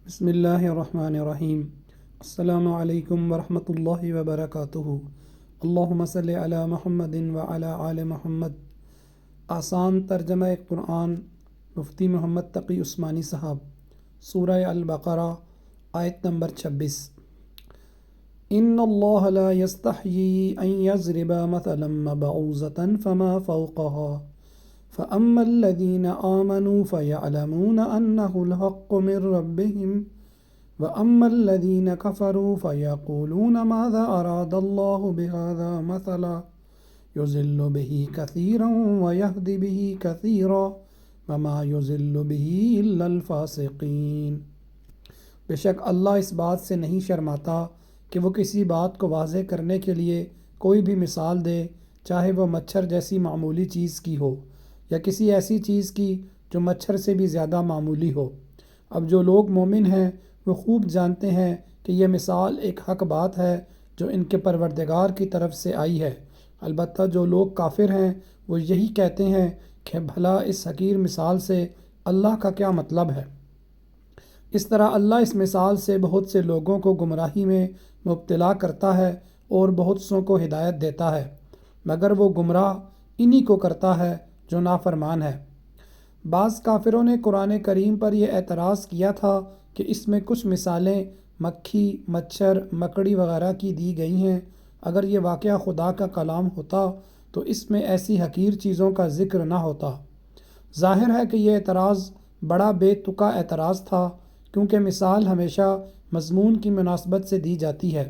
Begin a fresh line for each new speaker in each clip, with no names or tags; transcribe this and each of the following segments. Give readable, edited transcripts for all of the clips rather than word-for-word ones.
بسم اللہ الرحمن الرحیم۔ السلام علیکم ورحمۃ اللہ وبرکاتہ۔ اللہم صلی علی محمد وعلی آل محمد۔ آسان ترجمہ قرآن مفتی محمد تقی عثمانی صاحب۔ سورہ البقرہ آیت نمبر 26۔ ان اللہ لا یستحیی ان یضرب مثلا بعوضۃ فما فوقها فأما الذين آمنوا فيعلمون أنه الحق من ربهم وأما الذين كفروا فيقولون ماذا أراد الله بهذا مثلا يضل به كثيرا ويهدي به كثيرا وما يضل به إلا الفاسقين۔ بے شک اللہ اس بات سے نہیں شرماتا کہ وہ کسی بات کو واضح کرنے کے لیے کوئی بھی مثال دے، چاہے وہ مچھر جیسی معمولی چیز کی ہو یا کسی ایسی چیز کی جو مچھر سے بھی زیادہ معمولی ہو۔ اب جو لوگ مومن ہیں وہ خوب جانتے ہیں کہ یہ مثال ایک حق بات ہے جو ان کے پروردگار کی طرف سے آئی ہے، البتہ جو لوگ کافر ہیں وہ یہی کہتے ہیں کہ بھلا اس حقیر مثال سے اللہ کا کیا مطلب ہے۔ اس طرح اللہ اس مثال سے بہت سے لوگوں کو گمراہی میں مبتلا کرتا ہے اور بہت سوں کو ہدایت دیتا ہے، مگر وہ گمراہ انہی کو کرتا ہے جو نافرمان ہے۔ بعض کافروں نے قرآن کریم پر یہ اعتراض کیا تھا کہ اس میں کچھ مثالیں مکھی، مچھر، مکڑی وغیرہ کی دی گئی ہیں۔ اگر یہ واقعہ خدا کا کلام ہوتا تو اس میں ایسی حقیر چیزوں کا ذکر نہ ہوتا۔ ظاہر ہے کہ یہ اعتراض بڑا بے تکا اعتراض تھا، کیونکہ مثال ہمیشہ مضمون کی مناسبت سے دی جاتی ہے۔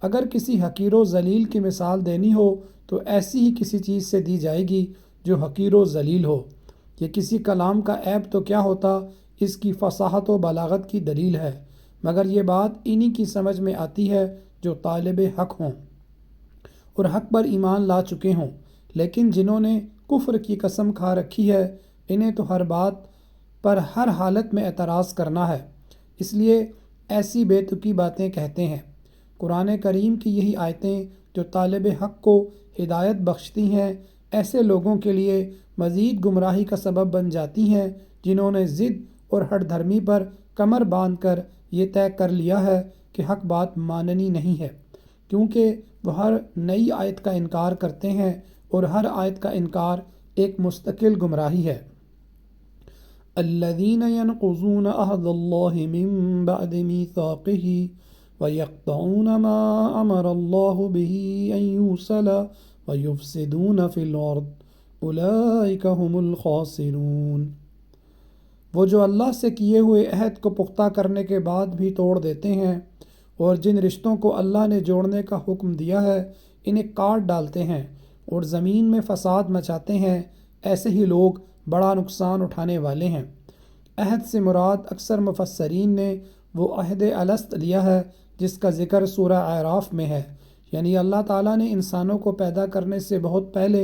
اگر کسی حقیر و ذلیل کی مثال دینی ہو تو ایسی ہی کسی چیز سے دی جائے گی جو حقیر و ذلیل ہو۔ یہ کسی کلام کا عیب تو کیا ہوتا، اس کی فصاحت و بلاغت کی دلیل ہے، مگر یہ بات انہی کی سمجھ میں آتی ہے جو طالب حق ہوں اور حق پر ایمان لا چکے ہوں، لیکن جنہوں نے کفر کی قسم کھا رکھی ہے انہیں تو ہر بات پر ہر حالت میں اعتراض کرنا ہے، اس لیے ایسی بے تکی باتیں کہتے ہیں۔ قرآن کریم کی یہی آیتیں جو طالب حق کو ہدایت بخشتی ہیں، ایسے لوگوں کے لیے مزید گمراہی کا سبب بن جاتی ہیں جنہوں نے ضد اور ہٹ دھرمی پر کمر باندھ کر یہ طے کر لیا ہے کہ حق بات ماننی نہیں ہے، کیونکہ وہ ہر نئی آیت کا انکار کرتے ہیں اور ہر آیت کا انکار ایک مستقل گمراہی ہے۔ الذين ينقضون عهد الله من بعد ميثاقه ويقطعون ما أمر الله به أن يوصل وَيُفْسِدُونَ فِي الْأَرْضِ أُولَئِكَ هُمُ الْخَاسِرُونَ۔ وہ جو اللہ سے کیے ہوئے عہد کو پختہ کرنے کے بعد بھی توڑ دیتے ہیں اور جن رشتوں کو اللہ نے جوڑنے کا حکم دیا ہے انہیں کاٹ ڈالتے ہیں اور زمین میں فساد مچاتے ہیں، ایسے ہی لوگ بڑا نقصان اٹھانے والے ہیں۔ عہد سے مراد اکثر مفسرین نے وہ عہد الست لیا ہے جس کا ذکر سورہ اعراف میں ہے، یعنی اللہ تعالیٰ نے انسانوں کو پیدا کرنے سے بہت پہلے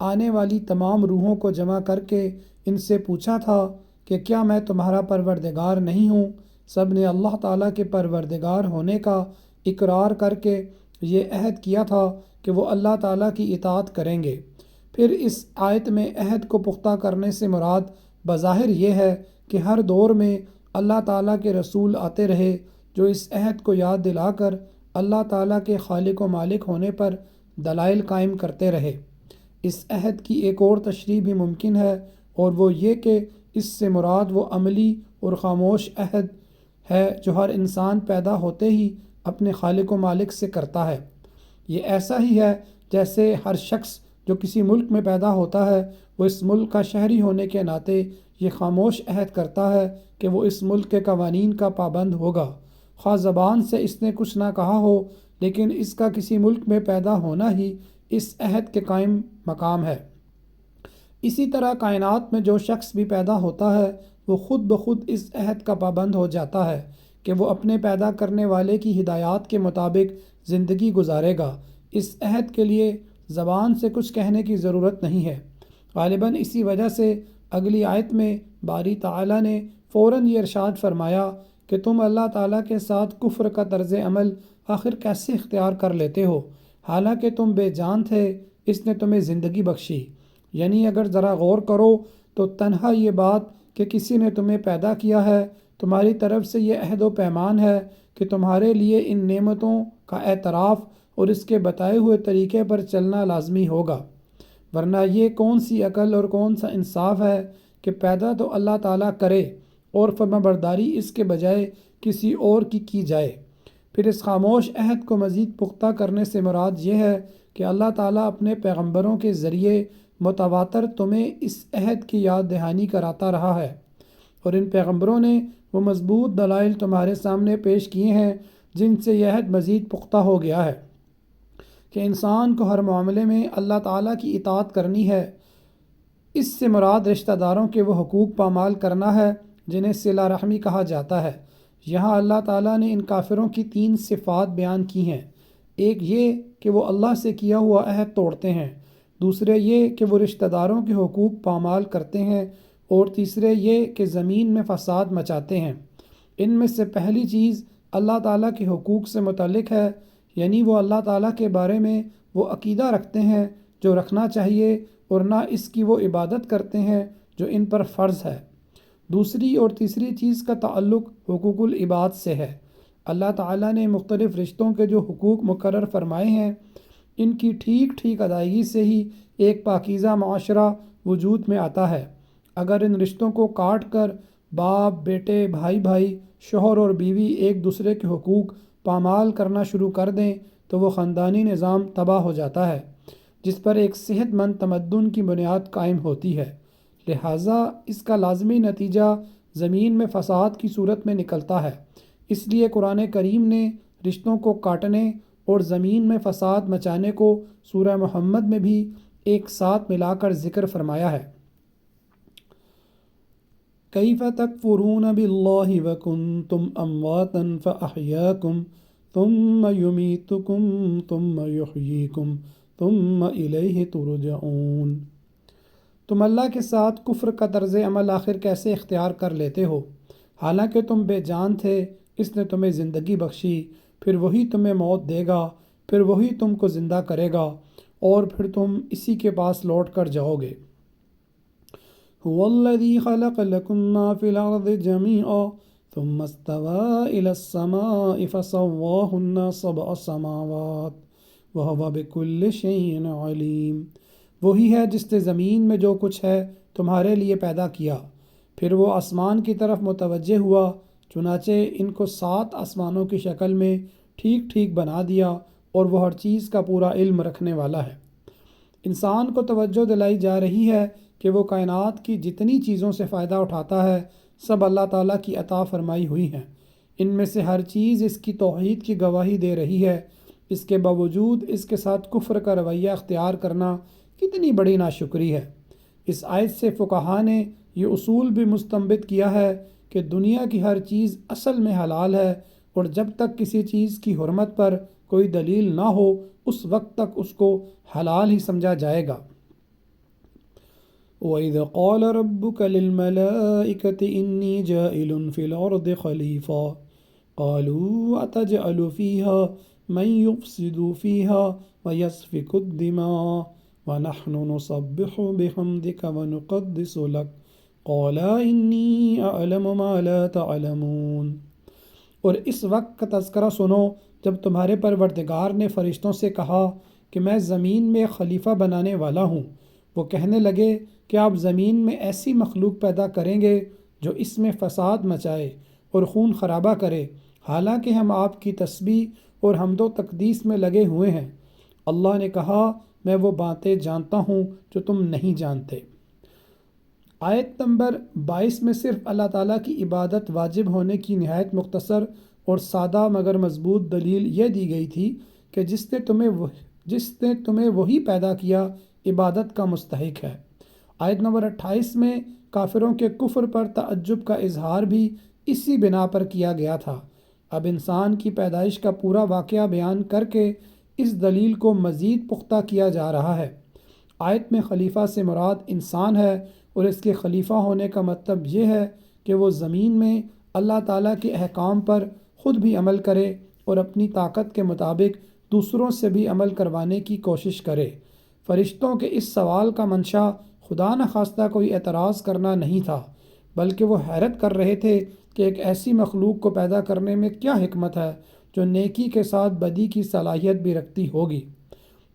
آنے والی تمام روحوں کو جمع کر کے ان سے پوچھا تھا کہ کیا میں تمہارا پروردگار نہیں ہوں؟ سب نے اللہ تعالیٰ کے پروردگار ہونے کا اقرار کر کے یہ عہد کیا تھا کہ وہ اللہ تعالیٰ کی اطاعت کریں گے۔ پھر اس آیت میں عہد کو پختہ کرنے سے مراد بظاہر یہ ہے کہ ہر دور میں اللہ تعالیٰ کے رسول آتے رہے جو اس عہد کو یاد دلا کر اللہ تعالیٰ کے خالق و مالک ہونے پر دلائل قائم کرتے رہے۔ اس عہد کی ایک اور تشریح بھی ممکن ہے، اور وہ یہ کہ اس سے مراد وہ عملی اور خاموش عہد ہے جو ہر انسان پیدا ہوتے ہی اپنے خالق و مالک سے کرتا ہے۔ یہ ایسا ہی ہے جیسے ہر شخص جو کسی ملک میں پیدا ہوتا ہے وہ اس ملک کا شہری ہونے کے ناطے یہ خاموش عہد کرتا ہے کہ وہ اس ملک کے قوانین کا پابند ہوگا، خواہ زبان سے اس نے کچھ نہ کہا ہو، لیکن اس کا کسی ملک میں پیدا ہونا ہی اس عہد کے قائم مقام ہے۔ اسی طرح کائنات میں جو شخص بھی پیدا ہوتا ہے وہ خود بخود اس عہد کا پابند ہو جاتا ہے کہ وہ اپنے پیدا کرنے والے کی ہدایات کے مطابق زندگی گزارے گا۔ اس عہد کے لیے زبان سے کچھ کہنے کی ضرورت نہیں ہے۔ غالباً اسی وجہ سے اگلی آیت میں باری تعالیٰ نے فوراً یہ ارشاد فرمایا کہ تم اللہ تعالیٰ کے ساتھ کفر کا طرز عمل آخر کیسے اختیار کر لیتے ہو، حالانکہ تم بے جان تھے، اس نے تمہیں زندگی بخشی۔ یعنی اگر ذرا غور کرو تو تنہا یہ بات کہ کسی نے تمہیں پیدا کیا ہے تمہاری طرف سے یہ عہد و پیمان ہے کہ تمہارے لیے ان نعمتوں کا اعتراف اور اس کے بتائے ہوئے طریقے پر چلنا لازمی ہوگا، ورنہ یہ کون سی عقل اور کون سا انصاف ہے کہ پیدا تو اللہ تعالیٰ کرے اور فرمانبرداری اس کے بجائے کسی اور کی جائے۔ پھر اس خاموش عہد کو مزید پختہ کرنے سے مراد یہ ہے کہ اللہ تعالیٰ اپنے پیغمبروں کے ذریعے متواتر تمہیں اس عہد کی یاد دہانی کراتا رہا ہے، اور ان پیغمبروں نے وہ مضبوط دلائل تمہارے سامنے پیش کیے ہیں جن سے یہ عہد مزید پختہ ہو گیا ہے کہ انسان کو ہر معاملے میں اللہ تعالیٰ کی اطاعت کرنی ہے۔ اس سے مراد رشتہ داروں کے وہ حقوق پامال کرنا ہے جنہیں صلہ رحمی کہا جاتا ہے۔ یہاں اللہ تعالیٰ نے ان کافروں کی 3 صفات بیان کی ہیں، ایک یہ کہ وہ اللہ سے کیا ہوا عہد توڑتے ہیں، دوسرے یہ کہ وہ رشتہ داروں کے حقوق پامال کرتے ہیں، اور تیسرے یہ کہ زمین میں فساد مچاتے ہیں۔ ان میں سے پہلی چیز اللہ تعالیٰ کے حقوق سے متعلق ہے، یعنی وہ اللہ تعالیٰ کے بارے میں وہ عقیدہ رکھتے ہیں جو رکھنا چاہیے، اور نہ اس کی وہ عبادت کرتے ہیں جو ان پر فرض ہے۔ دوسری اور تیسری چیز کا تعلق حقوق العباد سے ہے۔ اللہ تعالیٰ نے مختلف رشتوں کے جو حقوق مقرر فرمائے ہیں، ان کی ٹھیک ادائیگی سے ہی ایک پاکیزہ معاشرہ وجود میں آتا ہے۔ اگر ان رشتوں کو کاٹ کر باپ بیٹے، بھائی، شوہر اور بیوی ایک دوسرے کے حقوق پامال کرنا شروع کر دیں تو وہ خاندانی نظام تباہ ہو جاتا ہے، جس پر ایک صحت مند تمدن کی بنیاد قائم ہوتی ہے۔ لہٰذا اس کا لازمی نتیجہ زمین میں فساد کی صورت میں نکلتا ہے۔ اس لیے قرآن کریم نے رشتوں کو کاٹنے اور زمین میں فساد مچانے کو سورہ محمد میں بھی ایک ساتھ ملا کر ذکر فرمایا ہے۔ کیف تکفرون باللہ وکنتم امواتا فاحیاکم ثم یمیتکم ثم یحییکم ثم الیہ ترجعون۔ تم اللہ کے ساتھ کفر کا طرز عمل آخر کیسے اختیار کر لیتے ہو، حالانکہ تم بے جان تھے، اس نے تمہیں زندگی بخشی، پھر وہی تمہیں موت دے گا، پھر وہی تم کو زندہ کرے گا، اور پھر تم اسی کے پاس لوٹ کر جاؤ گے۔ هو الذی خلق لکم ما فی الارض جمیعا ثم استوى الى السماء فسواہن 7 سماوات وهو بكل شیء علیم۔ وہی ہے جس نے زمین میں جو کچھ ہے تمہارے لیے پیدا کیا، پھر وہ آسمان کی طرف متوجہ ہوا، چنانچہ ان کو 7 آسمانوں کی شکل میں ٹھیک بنا دیا، اور وہ ہر چیز کا پورا علم رکھنے والا ہے۔ انسان کو توجہ دلائی جا رہی ہے کہ وہ کائنات کی جتنی چیزوں سے فائدہ اٹھاتا ہے سب اللہ تعالیٰ کی عطا فرمائی ہوئی ہیں۔ ان میں سے ہر چیز اس کی توحید کی گواہی دے رہی ہے، اس کے باوجود اس کے ساتھ کفر کا رویہ اختیار کرنا کتنی بڑی ناشکری ہے۔ اس آیت سے فقہا نے یہ اصول بھی مستنبط کیا ہے کہ دنیا کی ہر چیز اصل میں حلال ہے، اور جب تک کسی چیز کی حرمت پر کوئی دلیل نہ ہو اس وقت تک اس کو حلال ہی سمجھا جائے گا۔ وَإِذْ قَالَ رَبُّكَ لِلْمَلَائِكَةِ إِنِّي جَاعِلٌ فِي الْأَرْضِ خَلِيفَةً قَالُوا أَتَجْعَلُ فِيهَا مَن يُفْسِدُ فِيهَا وَيَسْفِكُ الدِّمَاءَ وَنَحْنُ نُسَبِّحُ بِحَمْدِكَ وَنُقَدِّسُ لَكَ قَالَ إِنِّي أَعْلَمُ مَا لَا تَعْلَمُونَ۔ اور اس وقت کا تذکرہ سنو جب تمہارے پروردگار نے فرشتوں سے کہا کہ میں زمین میں خلیفہ بنانے والا ہوں۔ وہ کہنے لگے کہ آپ زمین میں ایسی مخلوق پیدا کریں گے جو اس میں فساد مچائے اور خون خرابہ کرے، حالانکہ ہم آپ کی تسبیح اور حمد و تقدیس میں لگے ہوئے ہیں۔ اللہ نے کہا میں وہ باتیں جانتا ہوں جو تم نہیں جانتے۔ آیت نمبر 22 میں صرف اللہ تعالیٰ کی عبادت واجب ہونے کی نہایت مختصر اور سادہ مگر مضبوط دلیل یہ دی گئی تھی کہ جس نے تمہیں وہی پیدا کیا عبادت کا مستحق ہے۔ آیت نمبر 28 میں کافروں کے کفر پر تعجب کا اظہار بھی اسی بنا پر کیا گیا تھا۔ اب انسان کی پیدائش کا پورا واقعہ بیان کر کے اس دلیل کو مزید پختہ کیا جا رہا ہے۔ آیت میں خلیفہ سے مراد انسان ہے، اور اس کے خلیفہ ہونے کا مطلب یہ ہے کہ وہ زمین میں اللہ تعالیٰ کے احکام پر خود بھی عمل کرے اور اپنی طاقت کے مطابق دوسروں سے بھی عمل کروانے کی کوشش کرے۔ فرشتوں کے اس سوال کا منشا خدا نخواستہ کوئی اعتراض کرنا نہیں تھا، بلکہ وہ حیرت کر رہے تھے کہ ایک ایسی مخلوق کو پیدا کرنے میں کیا حکمت ہے جو نیکی کے ساتھ بدی کی صلاحیت بھی رکھتی ہوگی،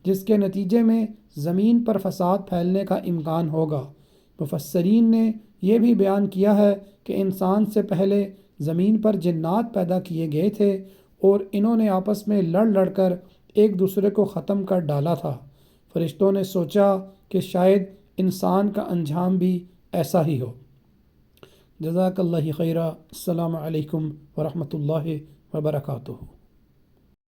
جس کے نتیجے میں زمین پر فساد پھیلنے کا امکان ہوگا۔ مفسرین نے یہ بھی بیان کیا ہے کہ انسان سے پہلے زمین پر جنات پیدا کیے گئے تھے اور انہوں نے آپس میں لڑ لڑ کر ایک دوسرے کو ختم کر ڈالا تھا۔ فرشتوں نے سوچا کہ شاید انسان کا انجام بھی ایسا ہی ہو۔ جزاک اللہ خیرہ۔ السلام علیکم ورحمۃ اللہ وبرکاتہ۔